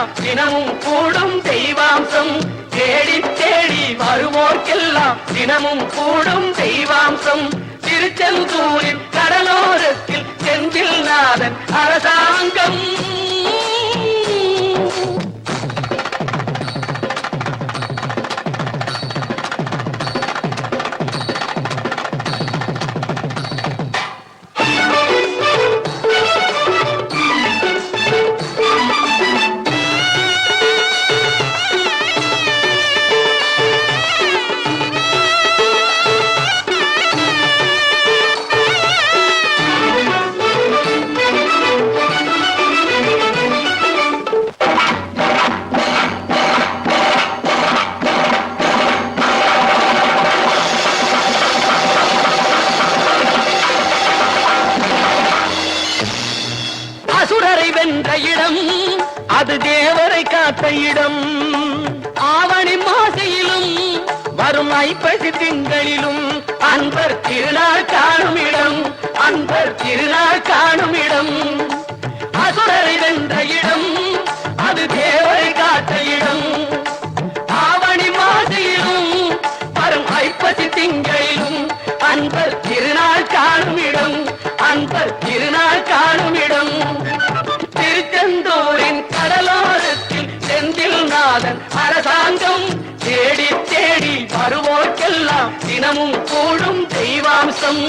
வருவோர்க்கெல்லாம் தினமும் கூடும் தெய்வாம்சம். தேடி தேடி வருவோர்க்கெல்லாம் தினமும் கூடும் தெய்வாம்சம். திருச்செந்தூரின் கடலோரத்தில் செந்தில் நாதன் அரசாங்கம். அசுரரை வென்ற இடம் அது தேவரை காத்த இடம். ஆவணி மாசையிலும் வரும் ஐப்பசி திங்களிலும் அன்பர் திருநாள் காணும் இடம். அன்பர் திருநாள் காணும் இடம். அசுரரை வென்ற இடம் அது தேவரை காத்த இடம். ஆவணி மாசையிலும் வரும் ஐப்பசி திங்களிலும் அன்பர் திருநாள் காணும் இடம். அன்பர் திருநாள் காணும் இடம். திருச்செந்தூரின் கடலோரத்தில் செந்தில் நாதன் அரசாங்கம். தேடி தேடி வருவோர்க்கெல்லாம் தினமும் கூடும் தெய்வாம்சம்.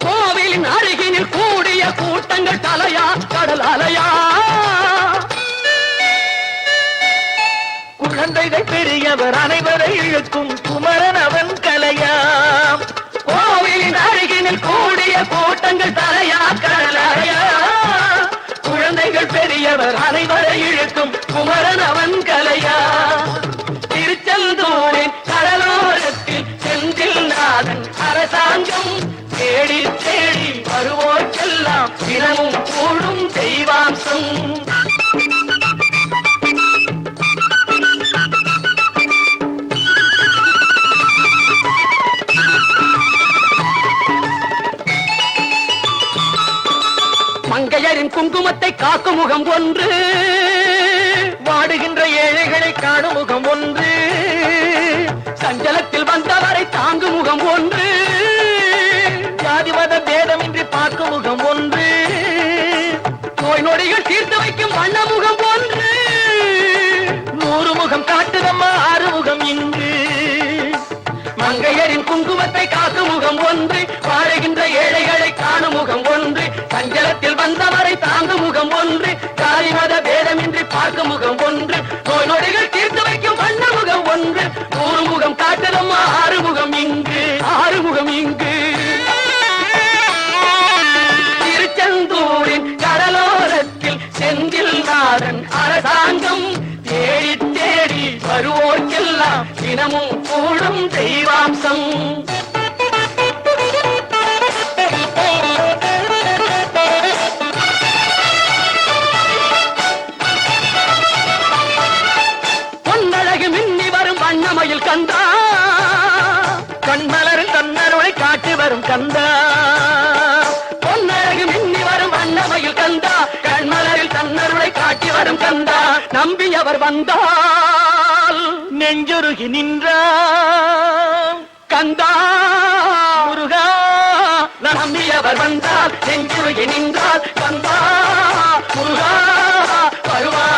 கோவிலின் அருகினில் கூடிய கூட்டங்கள் தலையா கடல் அலையா. குழந்தைகள் பெரியவர் அனைவரை இழுக்கும் குமரன் அவன் கலையாம். கோவிலின் அருகினில் கூடிய கூட்டங்கள் தலையா கடலையா. குழந்தைகள் பெரியவர் அனைவரை இழுக்கும் குமரன் அவன் கலையா. திருச்செந்தூரின் கடலோரத்தில் செந்தில் நாதன் அரசாங்கம். தேடி தேடி வருவோர்க்கெல்லாம் தினமும் கூடும் தெய்வாம்சம். மங்கையரின் குங்குமத்தை காக்கும் முகம் ஒன்று, வாடுகின்ற ஏழைகளை காணும் முகம் ஒன்று. சஞ்சலத்தில் வந்தவரை தாங்கும் முகம் ஒன்று, ஜாதிமத பேதமின்றி பார்க்கும் முகம் ஒன்று. நோய் நொடிகள் தீர்த்து வைக்கும் வண்ண முகம் ஒன்று. 100 முகம் காட்டுதம்மா 6 முகம் இங்கு. மங்கையரின் குங்குமத்தை காக்கும் முகம் ஒன்று, வாழுகின்ற ஏழைகளை காணும் முகம் ஒன்று. சஞ்சலத்தில் வந்தவரை தாங்கும் முகம் ஒன்று, ஜாதி மத பேதமின்றி பார்க்கும் முகம் ஒன்று. நோய் நொடிகள் தீர்த்து வைக்கும் வண்ண முகம் ஒன்று. 100 முகம் காட்டுதம்மா 6 முகம் இங்கு. 6 முகம் இங்கு. திருச்செந்தூரின் கடலோரத்தில் செந்தில் நாதன் அரசாங்கம். தேடி தேடி வருவோர்க்கெல்லாம் தினமும் கூடும் தெய்வாம்சம். பொன்னழகு மின்னி வரும் வண்ணமயில் கந்தா, கண்மலரில் தன்னருளை காட்டி வரும் கந்தா. பொன்னழகு மின்னி வரும் வண்ணமயில் கந்தா, கண்மலரில் தன்னருளை காட்டி வரும் கந்தா. நம்பியவர் வந்தால் நெஞ்சுருகி நின்றான் கந்தா முருகா. நம்பியவர் வந்தால் நெஞ்சுருகி நின்றால் கந்தா முருகா வருவார்.